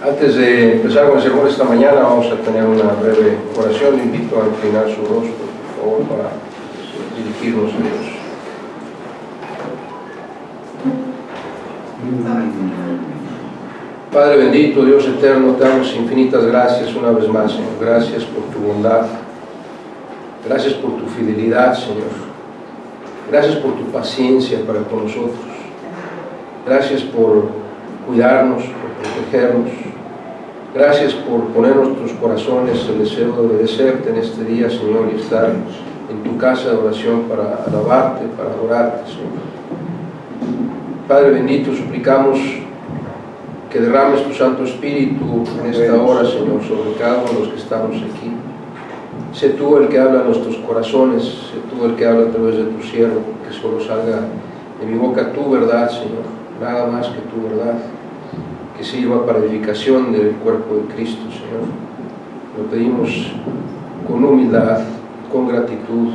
Antes de empezar con el sermón esta mañana, vamos a tener una breve oración. Le invito a inclinar su rostro, por favor, para dirigirnos a Dios. Padre bendito, Dios eterno, te damos infinitas gracias una vez más, Señor. Gracias por tu bondad. Gracias por tu fidelidad, Señor. Gracias por tu paciencia para con nosotros. Gracias por cuidarnos, por protegernos. Gracias por poner en nuestros corazones el deseo de obedecerte en este día, Señor, y estar en tu casa de oración para alabarte, para adorarte, Señor. Padre bendito, suplicamos que derrames tu Santo Espíritu en esta hora, Señor, sobre cada uno de los que estamos aquí. Sé tú el que habla a nuestros corazones, sé tú el que habla a través de tu siervo, que solo salga de mi boca tu verdad, Señor, nada más que tu verdad, que sirva para edificación del cuerpo de Cristo, Señor. Lo pedimos con humildad, con gratitud,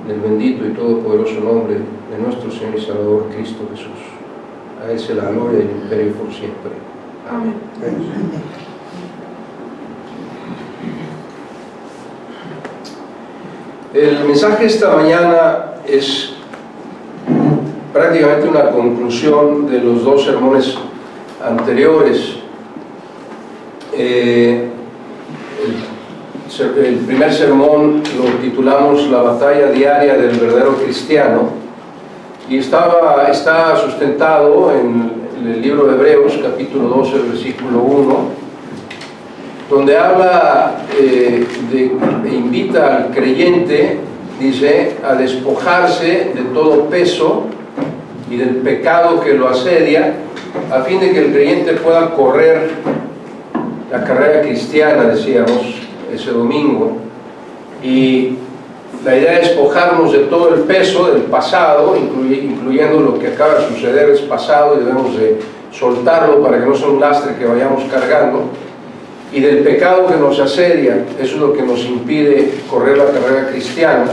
en el bendito y todopoderoso nombre de nuestro Señor y Salvador Cristo Jesús. A Él sea la gloria y el imperio por siempre. Amén. El mensaje esta mañana es prácticamente una conclusión de los dos sermones anteriores. El primer sermón lo titulamos La batalla diaria del verdadero cristiano y está sustentado en el libro de Hebreos, capítulo 12, versículo 1, donde habla invita al creyente, dice, a despojarse de todo peso y del pecado que lo asedia, a fin de que el creyente pueda correr la carrera cristiana, decíamos ese domingo. Y la idea es despojarnos de todo el peso del pasado, incluyendo lo que acaba de suceder es pasado y debemos de soltarlo para que no sea un lastre que vayamos cargando, y del pecado que nos asedia. Eso es lo que nos impide correr la carrera cristiana,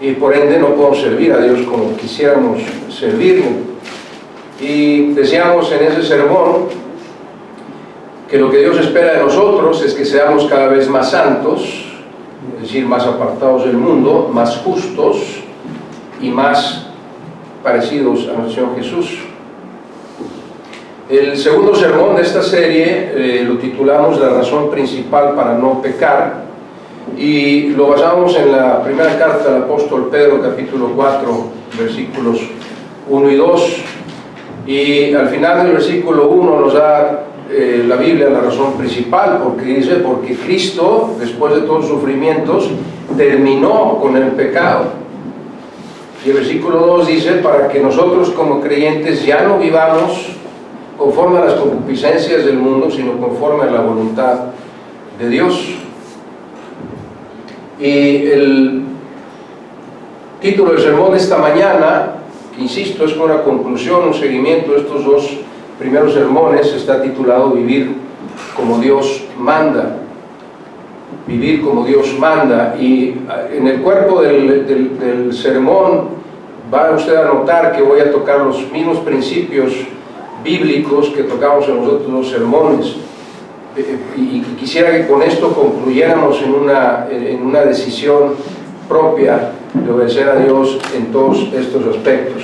y por ende no podemos servir a Dios como quisiéramos servirle. Y decíamos en ese sermón que lo que Dios espera de nosotros es que seamos cada vez más santos, es decir, más apartados del mundo, más justos y más parecidos a nuestro Señor Jesús. El segundo sermón de esta serie lo titulamos La razón principal para no pecar, y lo basamos en la primera carta del apóstol Pedro, capítulo 4, versículos 1 y 2, y al final del versículo 1 nos da la Biblia la razón principal, porque dice, porque Cristo, después de todos los sufrimientos, terminó con el pecado. Y el versículo 2 dice, para que nosotros como creyentes ya no vivamos conforme a las concupiscencias del mundo, sino conforme a la voluntad de Dios. Y el título del sermón de esta mañana, que insisto, es una conclusión, un seguimiento de estos dos primeros sermones, está titulado Vivir como Dios manda. Vivir como Dios manda. Y en el cuerpo del sermón va usted a notar que voy a tocar los mismos principios bíblicos que tocamos en los otros dos sermones, y quisiera que con esto concluyéramos en una decisión propia de obedecer a Dios en todos estos aspectos.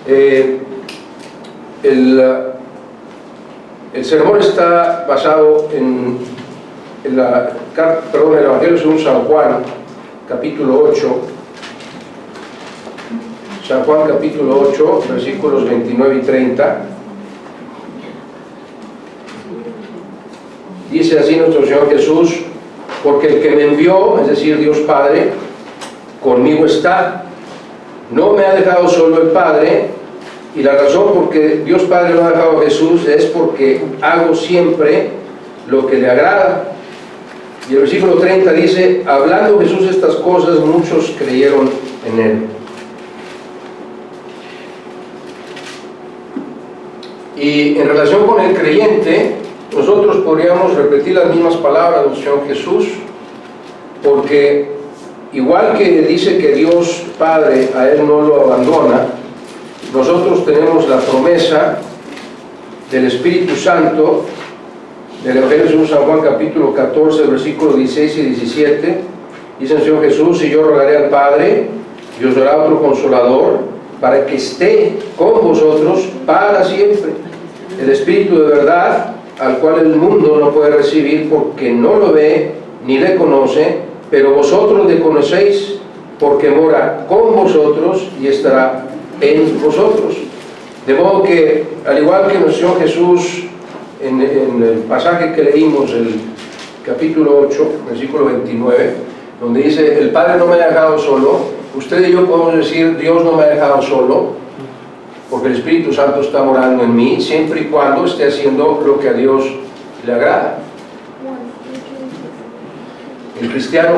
El sermón está basado en el Evangelio según San Juan, capítulo 8. San Juan, capítulo 8, versículos 29 y 30. Dice así nuestro Señor Jesús: porque el que me envió, es decir, Dios Padre, conmigo está. No me ha dejado solo el Padre, y la razón por que Dios Padre no ha dejado a Jesús es porque hago siempre lo que le agrada. Y el versículo 30 dice, hablando Jesús estas cosas, muchos creyeron en Él. Y en relación con el creyente, nosotros podríamos repetir las mismas palabras del Señor Jesús, porque igual que dice que Dios Padre a Él no lo abandona, nosotros tenemos la promesa del Espíritu Santo del Evangelio según San Juan, capítulo 14, versículos 16 y 17, dice el Señor Jesús: y yo rogaré al Padre, y os dará otro Consolador, para que esté con vosotros para siempre, el Espíritu de verdad, al cual el mundo no puede recibir porque no lo ve ni le conoce, pero vosotros le conocéis porque mora con vosotros y estará en vosotros. De modo que, al igual que nuestro Señor Jesús, en el pasaje que leímos, el capítulo 8, versículo 29, donde dice: el Padre no me ha dejado solo, usted y yo podemos decir: Dios no me ha dejado solo, porque el Espíritu Santo está morando en mí, siempre y cuando esté haciendo lo que a Dios le agrada. El cristiano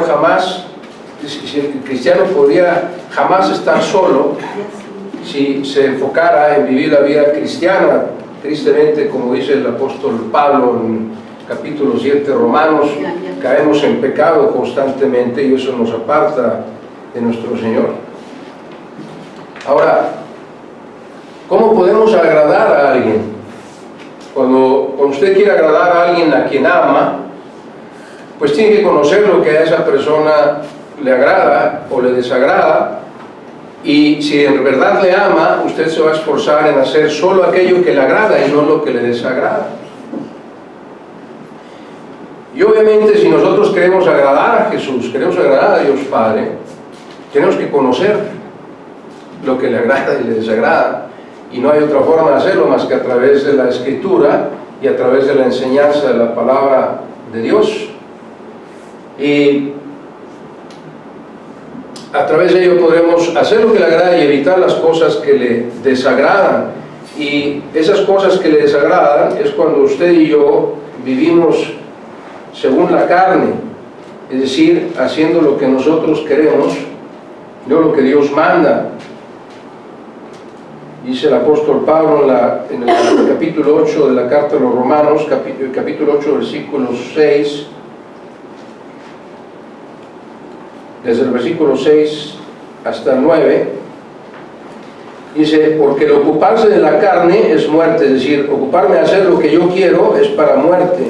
podría jamás estar solo si se enfocara en vivir la vida cristiana. Tristemente, como dice el apóstol Pablo en capítulo 7 Romanos, caemos en pecado constantemente y eso nos aparta de nuestro Señor. Ahora, ¿cómo podemos agradar a alguien? Cuando usted quiere agradar a alguien a quien ama, pues tiene que conocer lo que a esa persona le agrada o le desagrada, y si en verdad le ama, usted se va a esforzar en hacer solo aquello que le agrada y no lo que le desagrada. Y obviamente, si nosotros queremos agradar a Jesús, queremos agradar a Dios Padre, tenemos que conocer lo que le agrada y le desagrada, y no hay otra forma de hacerlo más que a través de la Escritura y a través de la enseñanza de la palabra de Dios. Y a través de ello podremos hacer lo que le agrada y evitar las cosas que le desagradan. Y esas cosas que le desagradan es cuando usted y yo vivimos según la carne, es decir, haciendo lo que nosotros queremos, no lo que Dios manda. Dice el apóstol Pablo en el capítulo 8 de la carta a los Romanos, capítulo 8, versículo 6, desde el versículo 6 hasta el 9, dice: porque el ocuparse de la carne es muerte, es decir, ocuparme de hacer lo que yo quiero es para muerte,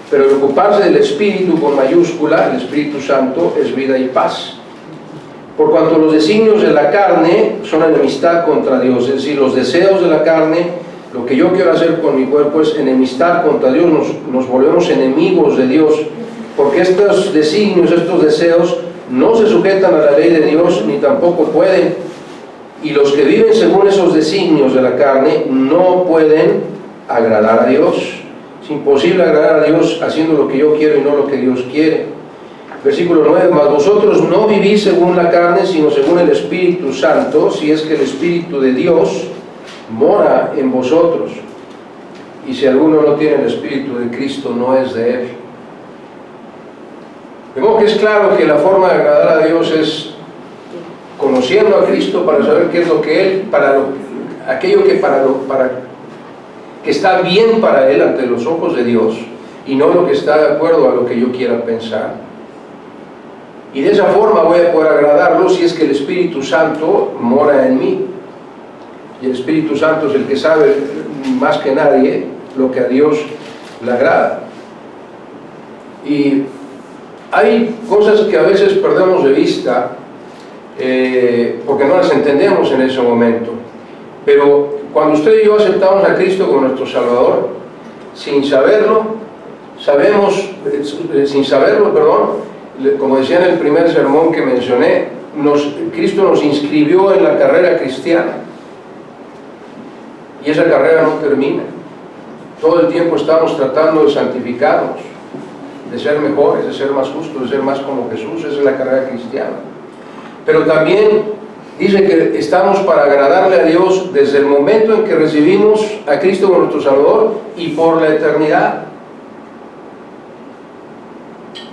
pero el ocuparse del Espíritu, con mayúscula, el Espíritu Santo, es vida y paz. Por cuanto los designios de la carne son enemistad contra Dios, es decir, los deseos de la carne, lo que yo quiero hacer con mi cuerpo es enemistad contra Dios, nos volvemos enemigos de Dios, porque estos designios, estos deseos, no se sujetan a la ley de Dios, ni tampoco pueden, y los que viven según esos designios de la carne no pueden agradar a Dios. Es imposible agradar a Dios haciendo lo que yo quiero y no lo que Dios quiere. Versículo 9: mas vosotros no vivís según la carne, sino según el Espíritu Santo, si es que el Espíritu de Dios mora en vosotros. Y si alguno no tiene el Espíritu de Cristo, no es de él. De modo que es claro que la forma de agradar a Dios es conociendo a Cristo para saber qué es lo que Él, aquello que está bien para Él ante los ojos de Dios, y no lo que está de acuerdo a lo que yo quiera pensar. Y de esa forma voy a poder agradarlo si es que el Espíritu Santo mora en mí. Y el Espíritu Santo es el que sabe más que nadie lo que a Dios le agrada. Y hay cosas que a veces perdemos de vista porque no las entendemos en ese momento. Pero cuando usted y yo aceptamos a Cristo como nuestro Salvador, sin saberlo, como decía en el primer sermón que mencioné, Cristo nos inscribió en la carrera cristiana. Y esa carrera no termina. Todo el tiempo estamos tratando de santificarnos, de ser mejores, de ser más justos, de ser más como Jesús. Esa es la carrera cristiana. Pero también dice que estamos para agradarle a Dios desde el momento en que recibimos a Cristo como nuestro Salvador y por la eternidad.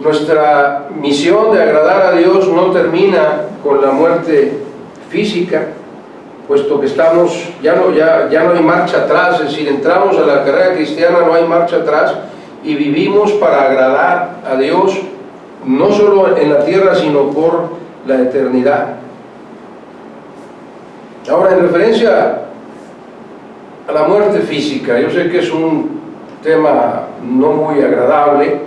Nuestra misión de agradar a Dios no termina con la muerte física, puesto que ya no hay marcha atrás, es decir, entramos a la carrera cristiana, no hay marcha atrás, y vivimos para agradar a Dios, no solo en la tierra, sino por la eternidad. Ahora, en referencia a la muerte física, yo sé que es un tema no muy agradable,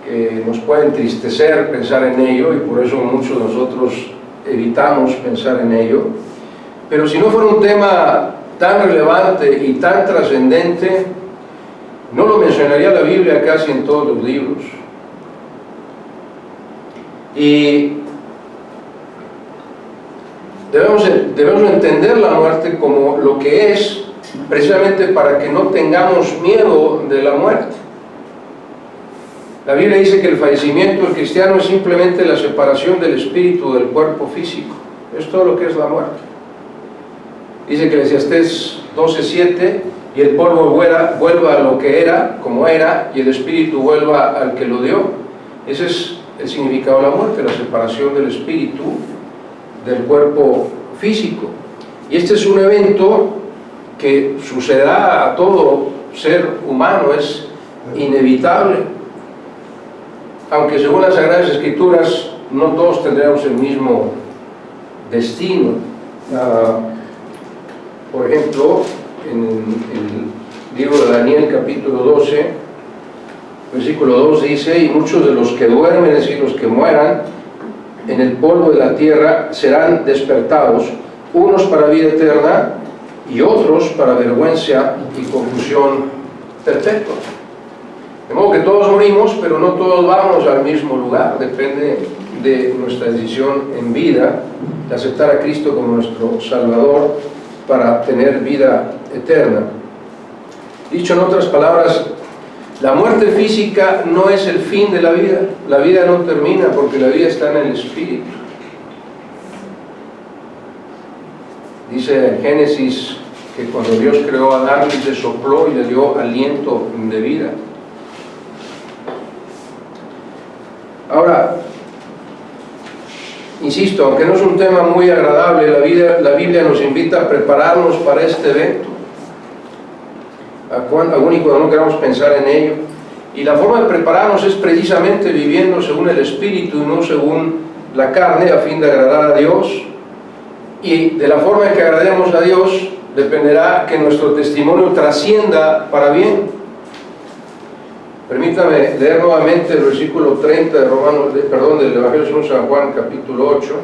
que nos puede entristecer pensar en ello, y por eso muchos de nosotros evitamos pensar en ello. Pero si no fuera un tema tan relevante y tan trascendente, no lo mencionaría la Biblia casi en todos los libros. Y debemos entender la muerte como lo que es, precisamente para que no tengamos miedo de la muerte. La Biblia dice que el fallecimiento del cristiano es simplemente la separación del espíritu del cuerpo físico. Es todo lo que es la muerte. Dice Eclesiastés 12:7, y el polvo vuelva a lo que era, como era, y el espíritu vuelva al que lo dio. Ese es el significado de la muerte, la separación del espíritu del cuerpo físico. Y este es un evento que sucederá a todo ser humano, es inevitable. Aunque según las Sagradas Escrituras no todos tendremos el mismo destino. Por ejemplo, en el libro de Daniel capítulo 12, versículo 2 dice: y muchos de los que duermen, es decir, los que mueran en el polvo de la tierra, serán despertados, unos para vida eterna y otros para vergüenza y confusión perpetua. De modo que todos morimos, pero no todos vamos al mismo lugar. Depende de nuestra decisión en vida, de aceptar a Cristo como nuestro Salvador para tener vida eterna. Dicho en otras palabras, la muerte física no es el fin de la vida. La vida no termina, porque la vida está en el Espíritu. Dice en Génesis que cuando Dios creó a Adán, le sopló y le dio aliento de vida. Ahora, insisto, aunque no es un tema muy agradable, la Biblia nos invita a prepararnos para este evento, aún y cuando no queramos pensar en ello. Y la forma de prepararnos es precisamente viviendo según el Espíritu y no según la carne, a fin de agradar a Dios. Y de la forma en que agrademos a Dios dependerá que nuestro testimonio trascienda para bien. Permítame leer nuevamente el versículo 30 del Evangelio según San Juan, capítulo 8.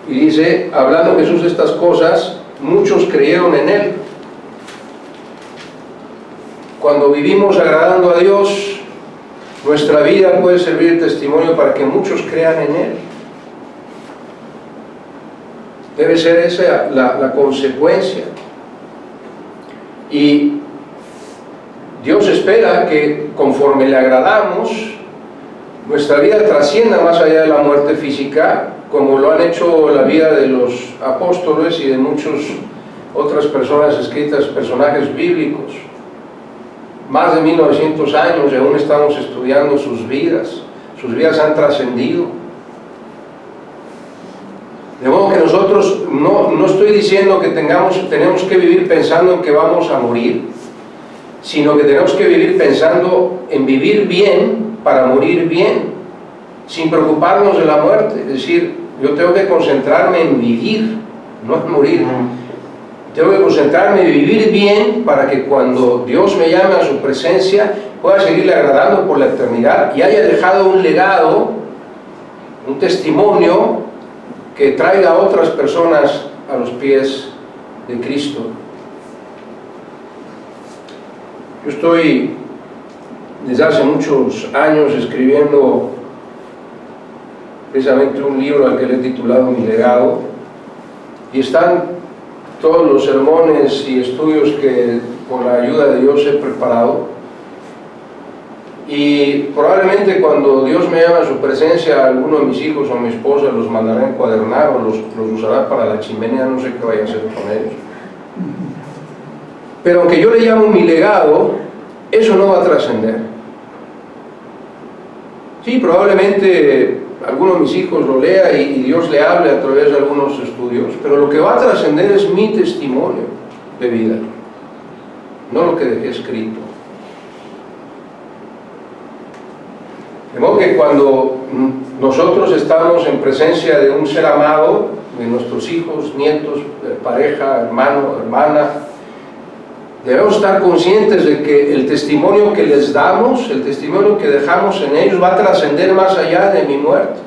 Y dice: hablando Jesús de estas cosas, muchos creyeron en Él. Cuando vivimos agradando a Dios, nuestra vida puede servir de testimonio para que muchos crean en Él. Debe ser esa la consecuencia. Y Dios espera que conforme le agradamos, nuestra vida trascienda más allá de la muerte física, como lo han hecho la vida de los apóstoles y de muchas otras personas escritas, personajes bíblicos. Más de 1900 años y aún estamos estudiando sus vidas han trascendido. De modo que nosotros, no estoy diciendo que tenemos que vivir pensando en que vamos a morir, sino que tenemos que vivir pensando en vivir bien para morir bien, sin preocuparnos de la muerte. Es decir, yo tengo que concentrarme en vivir, no en morir. Tengo que concentrarme en vivir bien para que cuando Dios me llame a su presencia pueda seguirle agradando por la eternidad y haya dejado un legado, un testimonio que traiga a otras personas a los pies de Cristo. Yo estoy desde hace muchos años escribiendo precisamente un libro al que le he titulado Mi legado, y están todos los sermones y estudios que con la ayuda de Dios he preparado, y probablemente cuando Dios me llame a su presencia, alguno de mis hijos o mi esposa los mandará a encuadernar o los usará para la chimenea, no sé qué vaya a hacer con ellos. Pero aunque yo le llamo mi legado, eso no va a trascender. Sí, probablemente alguno de mis hijos lo lea y Dios le hable a través de algunos estudios, pero lo que va a trascender es mi testimonio de vida, no lo que dejé escrito. De modo que cuando nosotros estamos en presencia de un ser amado, de nuestros hijos, nietos, pareja, hermano, hermana, Debemos estar conscientes de que el testimonio que les damos, el testimonio que dejamos en ellos va a trascender más allá de mi muerte.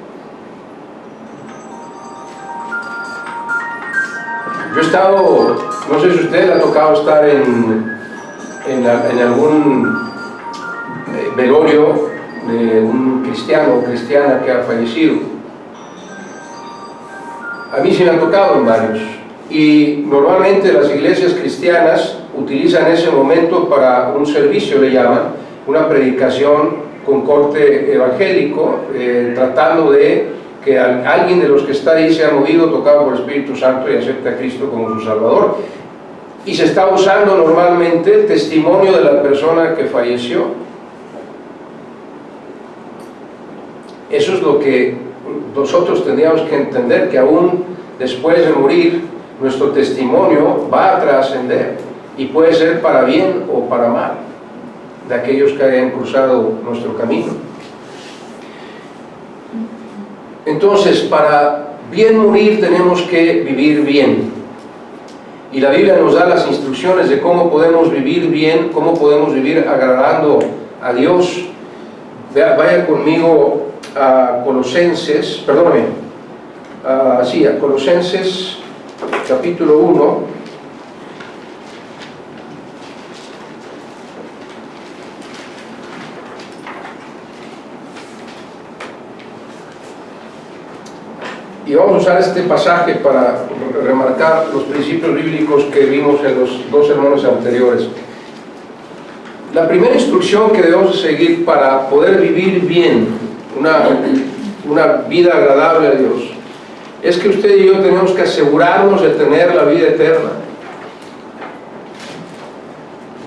Yo he estado, no sé si a usted le ha tocado estar en algún velorio de un cristiano o cristiana que ha fallecido. A mí sí me han tocado en varios. Y normalmente las iglesias cristianas utilizan ese momento para un servicio, le llaman, una predicación con corte evangélico, tratando de que alguien de los que está ahí sea movido, tocado por el Espíritu Santo y acepte a Cristo como su Salvador. Y se está usando normalmente el testimonio de la persona que falleció. Eso es lo que nosotros tendríamos que entender, que aún después de morir, nuestro testimonio va a trascender y puede ser para bien o para mal de aquellos que hayan cruzado nuestro camino. Entonces, para bien morir tenemos que vivir bien. Y la Biblia nos da las instrucciones de cómo podemos vivir bien, cómo podemos vivir agradando a Dios. Vaya conmigo a Colosenses, a Colosenses capítulo 1. Y vamos a usar este pasaje para remarcar los principios bíblicos que vimos en los dos sermones anteriores. La primera instrucción que debemos seguir para poder vivir bien, una vida agradable a Dios, es que usted y yo tenemos que asegurarnos de tener la vida eterna.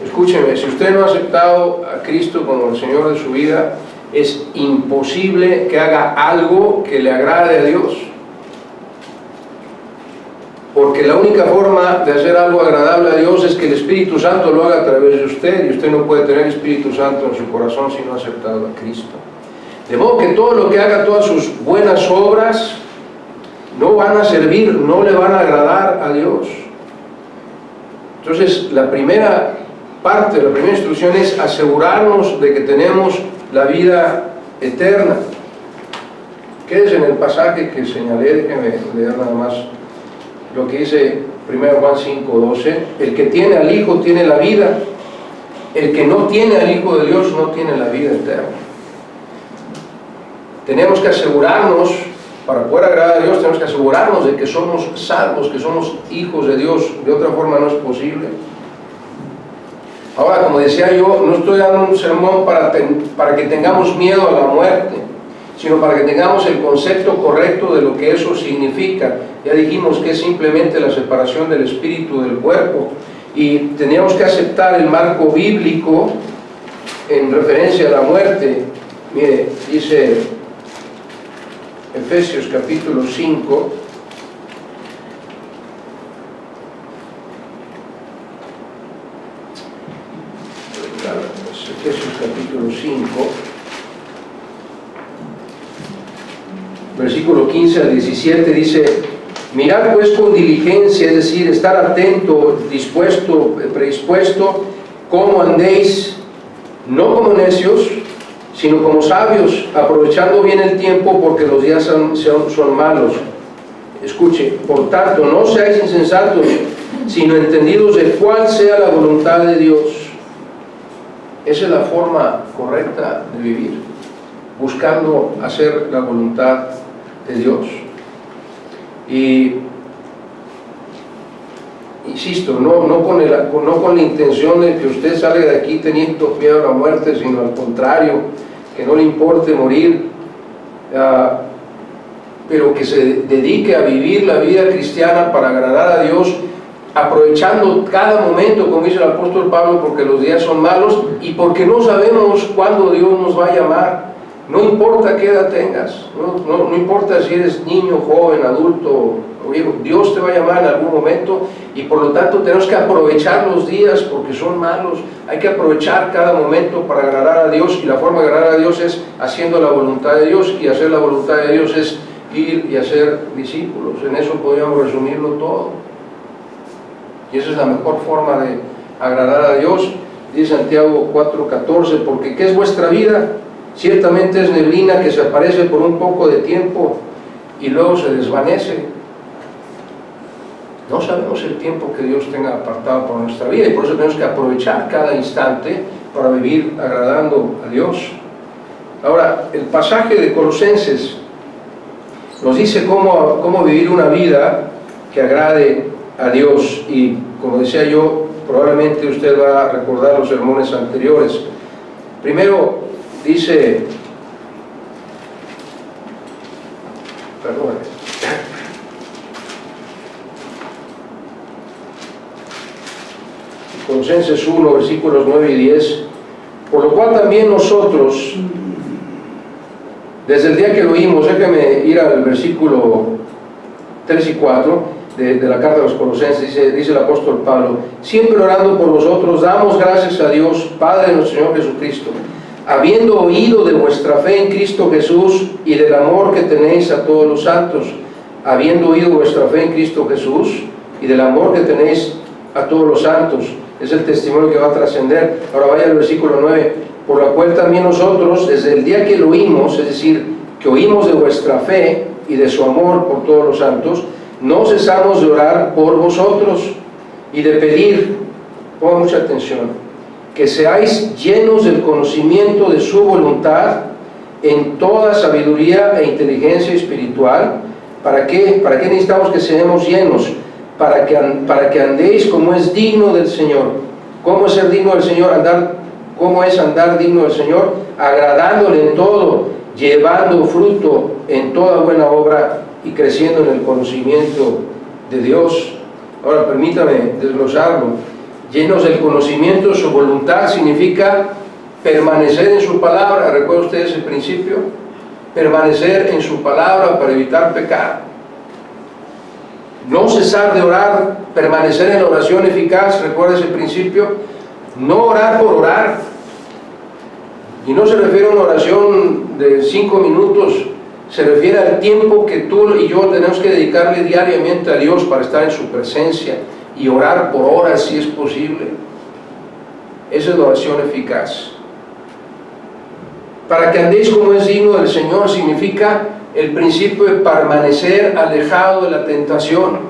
Escúcheme, si usted no ha aceptado a Cristo como el Señor de su vida, es imposible que haga algo que le agrade a Dios. Porque la única forma de hacer algo agradable a Dios es que el Espíritu Santo lo haga a través de usted, y usted no puede tener Espíritu Santo en su corazón si no ha aceptado a Cristo. De modo que todo lo que haga, todas sus buenas obras, no van a servir, no le van a agradar a Dios. Entonces, la primera parte, la primera instrucción es asegurarnos de que tenemos la vida eterna. Quédese en el pasaje que señalé, déjenme leer nada más lo que dice 1 Juan 5:12. El que tiene al Hijo tiene la vida, el que no tiene al Hijo de Dios no tiene la vida eterna. Tenemos que asegurarnos, para poder agradar a Dios, tenemos que asegurarnos de que somos salvos, que somos hijos de Dios. De otra forma no es posible. Ahora, como decía yo, no estoy dando un sermón para que tengamos miedo a la muerte, sino para que tengamos el concepto correcto de lo que eso significa. Ya dijimos que es simplemente la separación del espíritu del cuerpo, y teníamos que aceptar el marco bíblico en referencia a la muerte. Mire, dice Efesios capítulo 5, Efesios capítulo 5, versículo 15 al 17, dice: mirad pues con diligencia, es decir, estar atento, dispuesto, predispuesto, cómo andéis, no como necios, sino como sabios, aprovechando bien el tiempo, porque los días son malos. Escuche, por tanto, no seáis insensatos, sino entendidos de cuál sea la voluntad de Dios. Esa es la forma correcta de vivir, buscando hacer la voluntad de Dios. Y insisto, no con la intención de que usted salga de aquí teniendo miedo a la muerte, sino al contrario, que no le importe morir, pero que se dedique a vivir la vida cristiana para agradar a Dios, aprovechando cada momento, como dice el apóstol Pablo, porque los días son malos y porque no sabemos cuándo Dios nos va a llamar. No importa qué edad tengas, no importa si eres niño, joven, adulto o viejo, Dios te va a llamar en algún momento, y por lo tanto tenemos que aprovechar los días porque son malos. Hay que aprovechar cada momento para agradar a Dios, y la forma de agradar a Dios es haciendo la voluntad de Dios, y hacer la voluntad de Dios es ir y hacer discípulos. En eso podríamos resumirlo todo. Y esa es la mejor forma agradar a Dios. Dice Santiago 4:14, porque ¿qué es vuestra vida? Ciertamente es neblina que se aparece por un poco de tiempo y luego se desvanece. No sabemos el tiempo que Dios tenga apartado para nuestra vida, y por eso tenemos que aprovechar cada instante para vivir agradando a Dios. Ahora, el pasaje de Colosenses nos dice cómo vivir una vida que agrade a Dios, y como decía yo, probablemente usted va a recordar los sermones anteriores. Primero dice, Colosenses 1, versículos 9 y 10, por lo cual también nosotros, desde el día que lo oímos, déjame ir al versículo 3 y 4 de la carta de los Colosenses, dice el apóstol Pablo, siempre orando por vosotros, damos gracias a Dios, Padre de nuestro Señor Jesucristo, habiendo oído de vuestra fe en Cristo Jesús y del amor que tenéis a todos los santos, habiendo oído vuestra fe en Cristo Jesús y del amor que tenéis a todos los santos. Es el testimonio que va a trascender. Ahora vaya al versículo 9, por la cual también nosotros, desde el día que lo oímos, es decir, que oímos de vuestra fe y de su amor por todos los santos, no cesamos de orar por vosotros y de pedir, pongan mucha atención, que seáis llenos del conocimiento de su voluntad en toda sabiduría e inteligencia espiritual. ¿Para qué? ¿Para qué necesitamos que seamos llenos? Para que andéis como es digno del Señor. ¿Cómo es ser digno del Señor? ¿Cómo es andar digno del Señor? Agradándole en todo, llevando fruto en toda buena obra y creciendo en el conocimiento de Dios. Ahora permítame desglosarlo. Llenos del conocimiento de su voluntad significa permanecer en su palabra. ¿Recuerda usted ese principio? Permanecer en su palabra para evitar pecar. No cesar de orar, permanecer en la oración eficaz. ¿Recuerda ese principio? No orar por orar. Y no se refiere a una oración de 5 minutos, se refiere al tiempo que tú y yo tenemos que dedicarle diariamente a Dios para estar en su presencia y orar por horas si es posible. Esa es la oración eficaz. Para que andéis como es digno del Señor significa el principio de permanecer alejado de la tentación.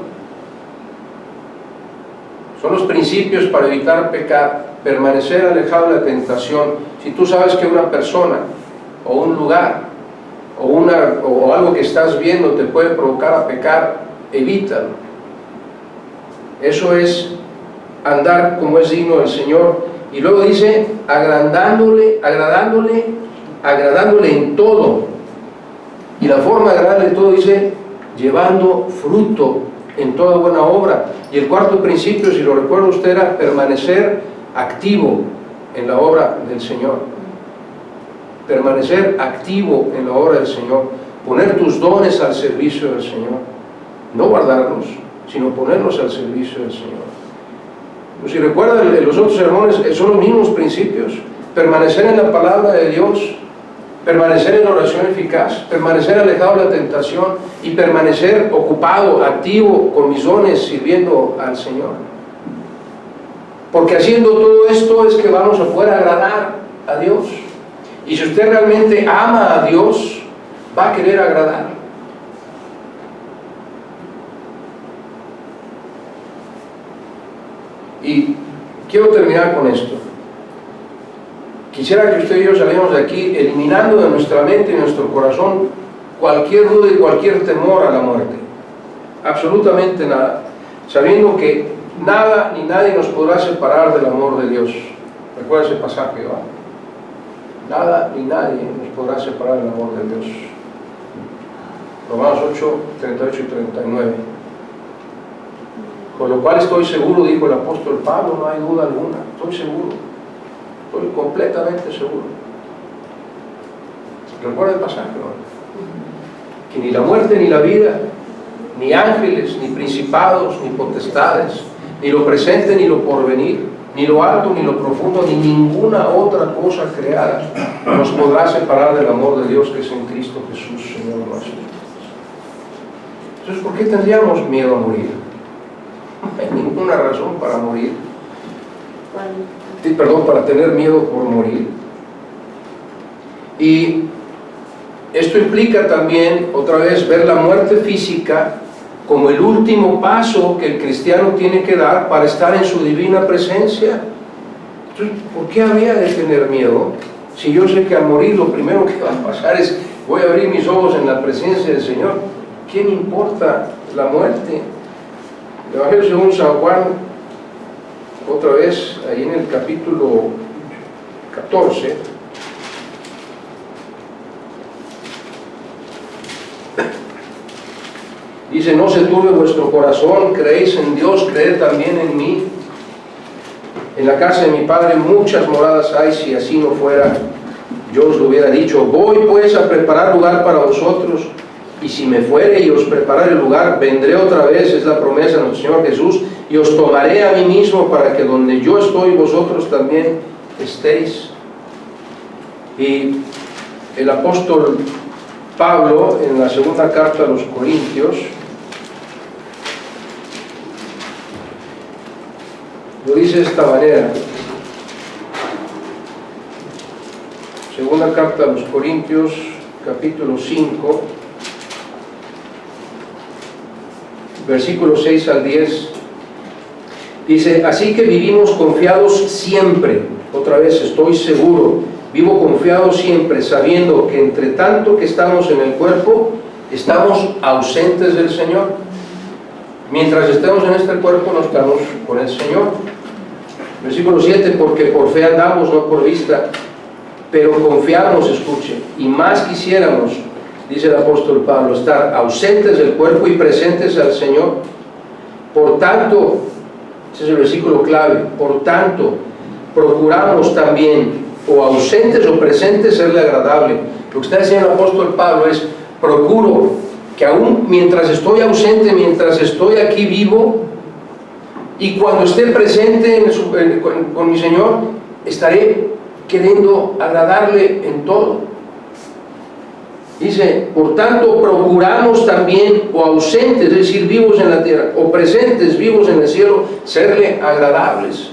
Son los principios para evitar pecar. Permanecer alejado de la tentación. Si tú sabes que una persona o un lugar o algo que estás viendo te puede provocar a pecar, evítalo. Eso es andar como es digno del Señor. Y luego dice, agradándole en todo. Y la forma de agradarle en todo dice, llevando fruto en toda buena obra. Y el cuarto principio, si lo recuerda usted, era permanecer activo en la obra del Señor. Permanecer activo en la obra del Señor. Poner tus dones al servicio del Señor. No guardarlos, sino ponerlos al servicio del Señor. Pues si recuerdan, los otros sermones son los mismos principios. Permanecer en la palabra de Dios, permanecer en la oración eficaz, permanecer alejado de la tentación y permanecer ocupado, activo con mis dones, sirviendo al Señor. Porque haciendo todo esto es que vamos a poder agradar a Dios. Y si usted realmente ama a Dios, va a querer agradar. Y quiero terminar con esto. Quisiera que usted y yo saliéramos de aquí eliminando de nuestra mente y de nuestro corazón cualquier duda y cualquier temor a la muerte. Absolutamente nada. Sabiendo que nada ni nadie nos podrá separar del amor de Dios. Recuerda ese pasaje, ¿va? Nada ni nadie nos podrá separar del amor de Dios. Romanos 8, 38 y 39. Con lo cual estoy seguro, dijo el apóstol Pablo, no hay duda alguna, estoy seguro, estoy completamente seguro. Recuerda el pasaje, ¿no? Que ni la muerte ni la vida, ni ángeles, ni principados, ni potestades, ni lo presente ni lo porvenir, ni lo alto ni lo profundo, ni ninguna otra cosa creada nos podrá separar del amor de Dios que es en Cristo Jesús, Señor nuestro. Entonces, ¿por qué tendríamos miedo a morir? No hay ninguna razón para morir. para tener miedo por morir. Y esto implica también, otra vez, ver la muerte física como el último paso que el cristiano tiene que dar para estar en su divina presencia. Entonces, ¿por qué había de tener miedo? Si yo sé que al morir lo primero que va a pasar es, voy a abrir mis ojos en la presencia del Señor. ¿Qué me importa la muerte? El Evangelio según San Juan, otra vez, ahí en el capítulo 14, dice: no se turbe vuestro corazón, creéis en Dios, creed también en mí. En la casa de mi Padre muchas moradas hay, si así no fuera, yo os lo hubiera dicho. Voy pues a preparar lugar para vosotros, y si me fuere y os preparare el lugar, vendré otra vez, es la promesa de nuestro Señor Jesús, y os tomaré a mí mismo, para que donde yo estoy, vosotros también estéis. Y el apóstol Pablo, en la segunda carta a los Corintios, lo dice de esta manera. Segunda carta a los Corintios, capítulo 5, versículos 6 al 10. Dice: así que vivimos confiados siempre. Otra vez, estoy seguro, vivo confiado siempre, sabiendo que entre tanto que estamos en el cuerpo, estamos ausentes del Señor. Mientras estemos en este cuerpo, no estamos con el Señor. Versículo 7, porque por fe andamos, no por vista, pero confiamos, escuche, y más quisiéramos, dice el apóstol Pablo, estar ausentes del cuerpo y presentes al Señor. Por tanto, ese es el versículo clave, por tanto, procuramos también, o ausentes o presentes, serle agradable. Lo que está diciendo el apóstol Pablo es: procuro que aún mientras estoy ausente, mientras estoy aquí vivo, y cuando esté presente con mi Señor, estaré queriendo agradarle en todo. Dice: por tanto, procuramos también, o ausentes, es decir, vivos en la tierra, o presentes, vivos en el cielo, serle agradables.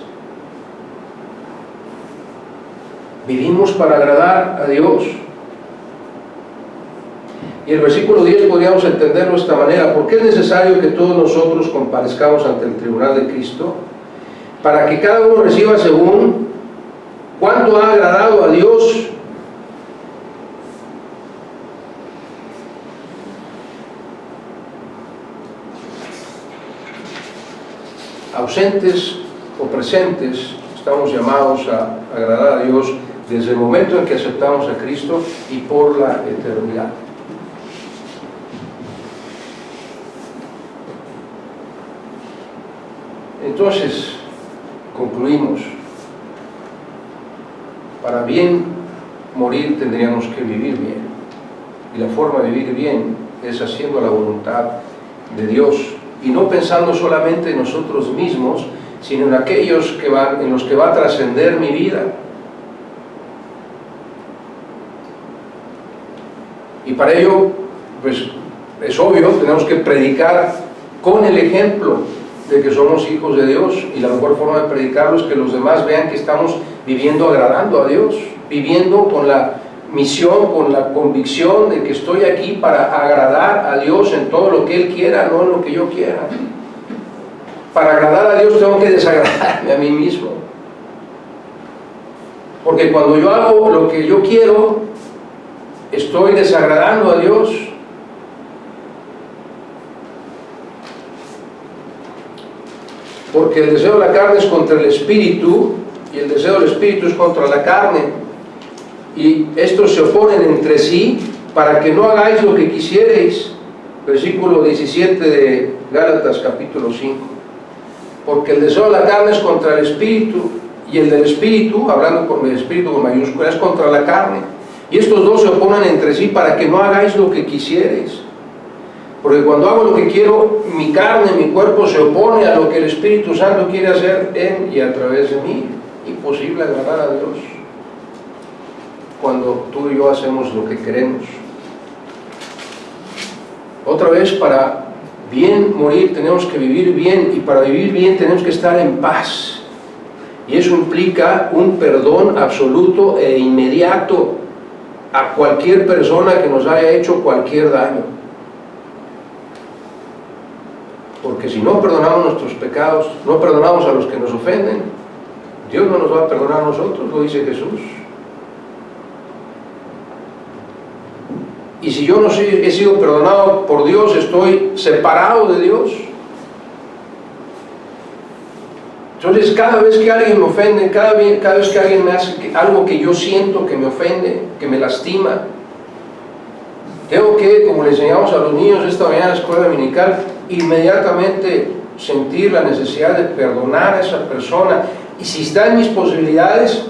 Vivimos para agradar a Dios. Y el versículo 10 podríamos entenderlo de esta manera: porque es necesario que todos nosotros comparezcamos ante el tribunal de Cristo, para que cada uno reciba según cuánto ha agradado a Dios. Ausentes o presentes, estamos llamados a agradar a Dios desde el momento en que aceptamos a Cristo y por la eternidad. Entonces, concluimos: para bien morir tendríamos que vivir bien, y la forma de vivir bien es haciendo la voluntad de Dios, y no pensando solamente en nosotros mismos, sino en aquellos en los que va a trascender mi vida. Y para ello, pues es obvio, tenemos que predicar con el ejemplo de que somos hijos de Dios, y la mejor forma de predicarlo es que los demás vean que estamos viviendo agradando a Dios, viviendo con la misión, con la convicción de que estoy aquí para agradar a Dios en todo lo que Él quiera, no en lo que yo quiera. Para agradar a Dios tengo que desagradarme a mí mismo, porque cuando yo hago lo que yo quiero, estoy desagradando a Dios. Porque el deseo de la carne es contra el espíritu, y el deseo del espíritu es contra la carne, y estos se oponen entre sí, para que no hagáis lo que quisierais. Versículo 17 de Gálatas capítulo 5. Porque el deseo de la carne es contra el espíritu, y el del espíritu, hablando con el espíritu con mayúscula, es contra la carne, y estos dos se oponen entre sí para que no hagáis lo que quisierais. Porque cuando hago lo que quiero, mi carne, mi cuerpo se opone a lo que el Espíritu Santo quiere hacer en y a través de mí. Imposible agradar a Dios cuando tú y yo hacemos lo que queremos. Otra vez, para bien morir tenemos que vivir bien, y para vivir bien tenemos que estar en paz. Y eso implica un perdón absoluto e inmediato a cualquier persona que nos haya hecho cualquier daño. Porque si no perdonamos nuestros pecados, no perdonamos a los que nos ofenden, Dios no nos va a perdonar a nosotros, lo dice Jesús. Y si yo no he sido perdonado por Dios, estoy separado de Dios. Entonces, cada vez que alguien me ofende, cada vez que alguien me hace algo que yo siento que me ofende, que me lastima, tengo que, como le enseñamos a los niños esta mañana en la escuela dominical, inmediatamente sentir la necesidad de perdonar a esa persona. Y si está en mis posibilidades,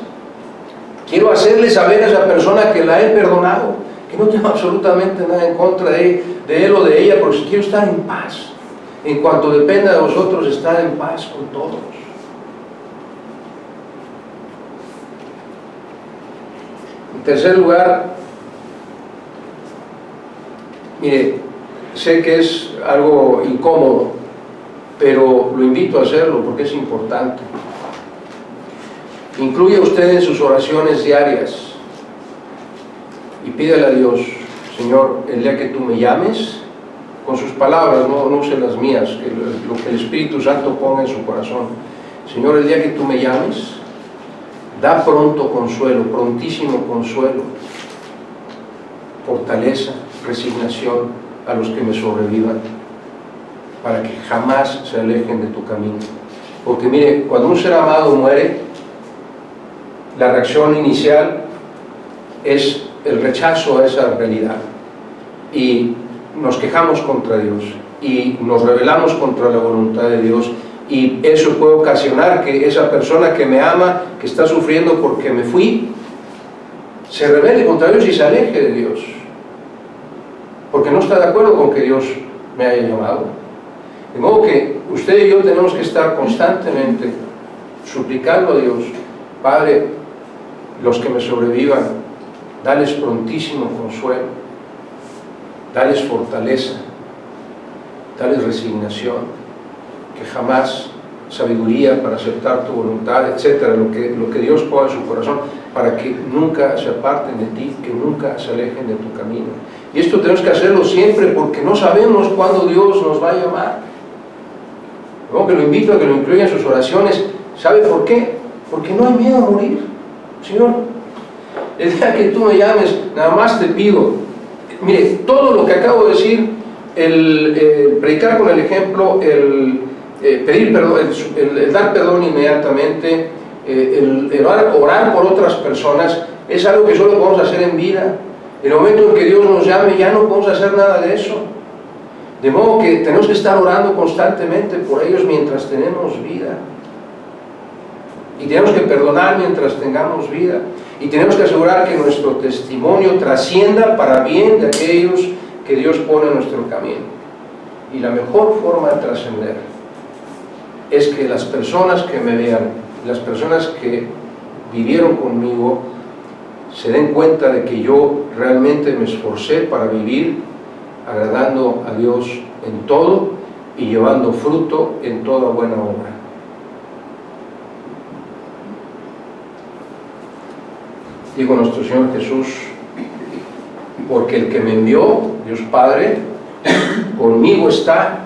quiero hacerle saber a esa persona que la he perdonado, que no tengo absolutamente nada en contra de él o de ella, porque quiero estar en paz. En cuanto dependa de vosotros, estar en paz con todos. En tercer lugar, mire, sé que es algo incómodo, pero lo invito a hacerlo porque es importante. Incluya usted en sus oraciones diarias y pídele a Dios: Señor, el día que tú me llames, con sus palabras, no use las mías, que lo que el Espíritu Santo ponga en su corazón. Señor, el día que tú me llames, da pronto consuelo, prontísimo consuelo, fortaleza, resignación a los que me sobrevivan, para que jamás se alejen de tu camino. Porque mire, cuando un ser amado muere, la reacción inicial es el rechazo a esa realidad, y nos quejamos contra Dios, y nos rebelamos contra la voluntad de Dios, y eso puede ocasionar que esa persona que me ama, que está sufriendo porque me fui, se rebele contra Dios y se aleje de Dios, porque no está de acuerdo con que Dios me haya llamado. De modo que usted y yo tenemos que estar constantemente suplicando a Dios: Padre, los que me sobrevivan, dales prontísimo consuelo, dales fortaleza, dales resignación, que jamás sabiduría para aceptar tu voluntad, etcétera, lo que Dios ponga en su corazón, para que nunca se aparten de ti, que nunca se alejen de tu camino. Y esto tenemos que hacerlo siempre, porque no sabemos cuándo Dios nos va a llamar. Luego que lo invito a que lo incluya en sus oraciones. ¿Sabe por qué? Porque no hay miedo a morir. Señor, el día que tú me llames, nada más te pido, mire, todo lo que acabo de decir, el predicar con el ejemplo, el pedir perdón, el dar perdón inmediatamente, el orar por otras personas, es algo que solo podemos hacer en vida. En el momento en que Dios nos llame, ya no podemos hacer nada de eso. De modo que tenemos que estar orando constantemente por ellos mientras tenemos vida. Y tenemos que perdonar mientras tengamos vida. Y tenemos que asegurar que nuestro testimonio trascienda para bien de aquellos que Dios pone en nuestro camino. Y la mejor forma de trascender es que las personas que me vean, las personas que vivieron conmigo, se den cuenta de que yo realmente me esforcé para vivir agradando a Dios en todo y llevando fruto en toda buena obra. Digo nuestro Señor Jesús: porque el que me envió, Dios Padre, conmigo está.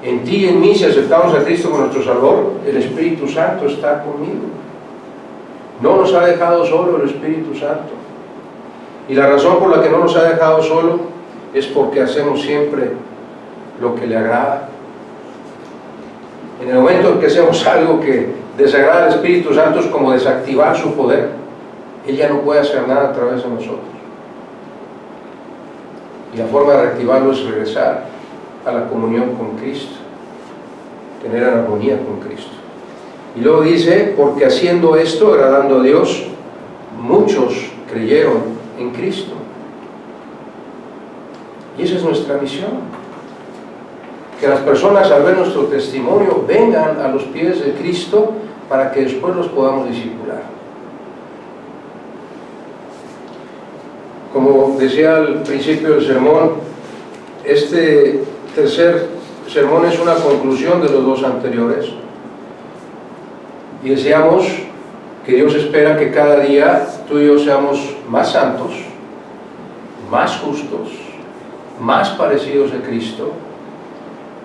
En ti y en mí, si aceptamos a Cristo como nuestro Salvador, el Espíritu Santo está conmigo. No nos ha dejado solo el Espíritu Santo. Y la razón por la que no nos ha dejado solo es porque hacemos siempre lo que le agrada. En el momento en que hacemos algo que desagrada al Espíritu Santo, es como desactivar su poder. Él ya no puede hacer nada a través de nosotros. Y la forma de reactivarlo es regresar a la comunión con Cristo, tener armonía con Cristo. Y luego dice: porque haciendo esto, agradando a Dios, muchos creyeron en Cristo. Y esa es nuestra misión: que las personas, al ver nuestro testimonio, vengan a los pies de Cristo para que después los podamos discipular. Como decía al principio del sermón, este tercer sermón es una conclusión de los dos anteriores. Y deseamos que Dios espera que cada día tú y yo seamos más santos, más justos, más parecidos a Cristo,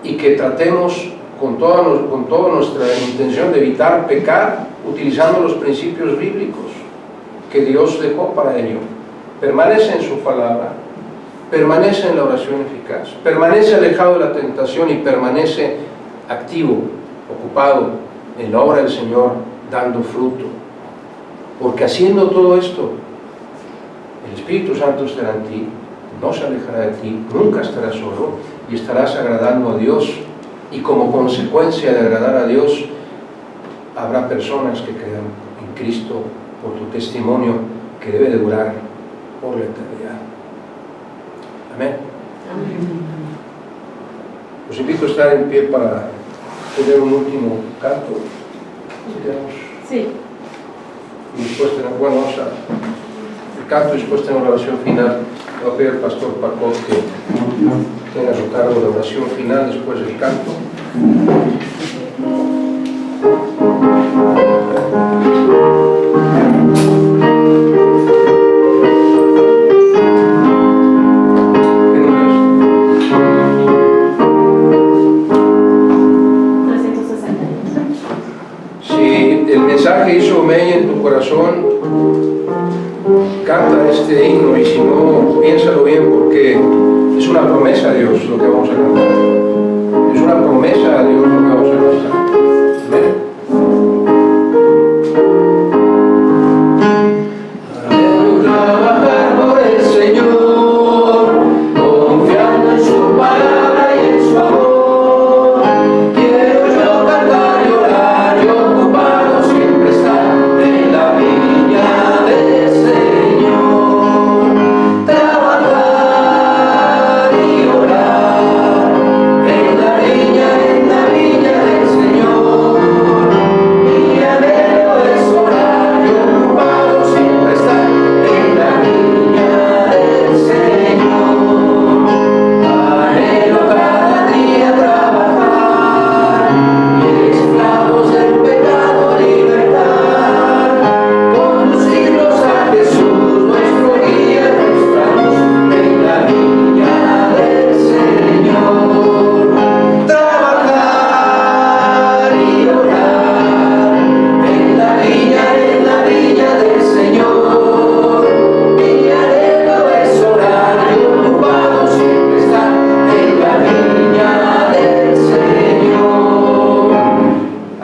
y que tratemos con toda nuestra intención de evitar pecar utilizando los principios bíblicos que Dios dejó para ello. Permanece en su palabra, permanece en la oración eficaz, permanece alejado de la tentación y permanece activo, ocupado en la obra del Señor, dando fruto. Porque haciendo todo esto, el Espíritu Santo estará en ti, no se alejará de ti, nunca estarás solo y estarás agradando a Dios. Y como consecuencia de agradar a Dios, habrá personas que crean en Cristo por tu testimonio que debe de durar por la eternidad. Amén. Amén. Los invito a estar en pie para tener un último canto. Sí. Y después tenemos, bueno, vamos a el canto y después tenemos la oración final. Voy a pedir al pastor Paco que tenga a su cargo la oración final después del canto. Si el mensaje hizo mella en tu corazón, canta este himno, y si no, piénsalo bien, porque es una promesa a Dios lo que vamos a cantar. Es una promesa a Dios lo que vamos a cantar. Amén. Quiero trabajar por el Señor, confiando en su palabra y en su amor. Quiero yo cantar y orar y ocupado siempre estar en la viña del Señor. Trabajar y orar en la viña del Señor. Mi anhelo es orar y ocupado siempre estar en la viña del Señor. Anhelo cada día trabajar y esclavos del pecado libertad, conducirlos a Jesús, nuestro guía, nuestra luz, en la viña del Señor. Trabajar y orar en la viña del Señor. Mi anhelo es orar y ocupado siempre estar en la viña del Señor.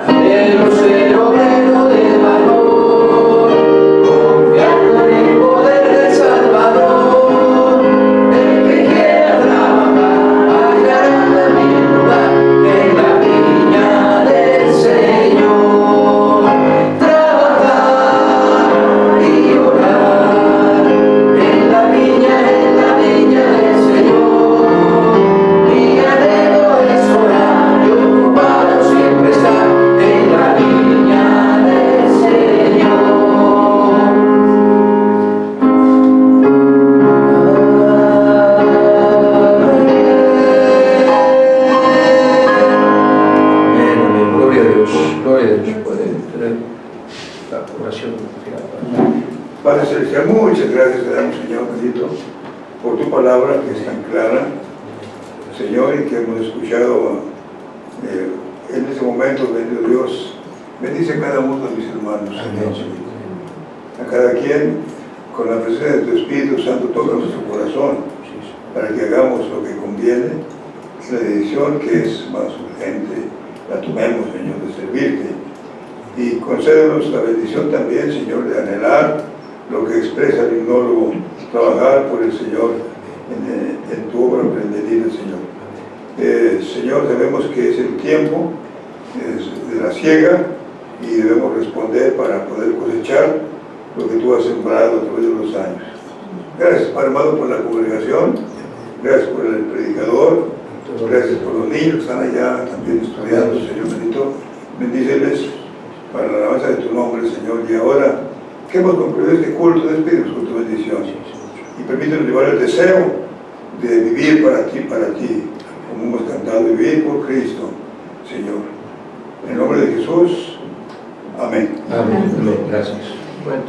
Anhelo ser obrero de valor, confiando en el poder del Salvador. El que quiera trabajar, hallará también lugar en la viña del Señor. Trabajar y orar en la viña del Señor. Mi anhelo es orar y ocupado siempre estar en la viña del Señor. Amén, amén. Gloria a Dios. Gloria a Dios. Puede tener la oración final. Padre Celestial, muchas gracias te damos, Señor bendito, por tu palabra que es tan clara, Señor, y que hemos escuchado en este momento. Bendito Dios, bendice a cada uno de mis hermanos, Señor, a cada quien, con la presencia de tu Espíritu Santo, toca nuestro corazón, para que hagamos lo que conviene, la decisión que es más urgente, la tomemos, Señor, de servirte, y concédenos la bendición también, Señor, de anhelar lo que expresa el himnólogo, trabajar por el Señor en tu obra bendita, Señor. Señor, sabemos que es el tiempo de la siega y debemos responder para poder cosechar lo que tú has sembrado a través de los años. Gracias, Padre amado, por la congregación, gracias por el predicador, gracias por los niños que están allá también estudiando, Señor bendito. Bendíceles para la alabanza de tu nombre, Señor. Y ahora que hemos concluido este culto, despídenos con tu bendición y permítenos llevar el deseo de vivir para ti, como hemos cantado, vivir por Cristo, Señor. En el nombre de Jesús, amén. Amén. Amén. Amén. Gracias. Bueno,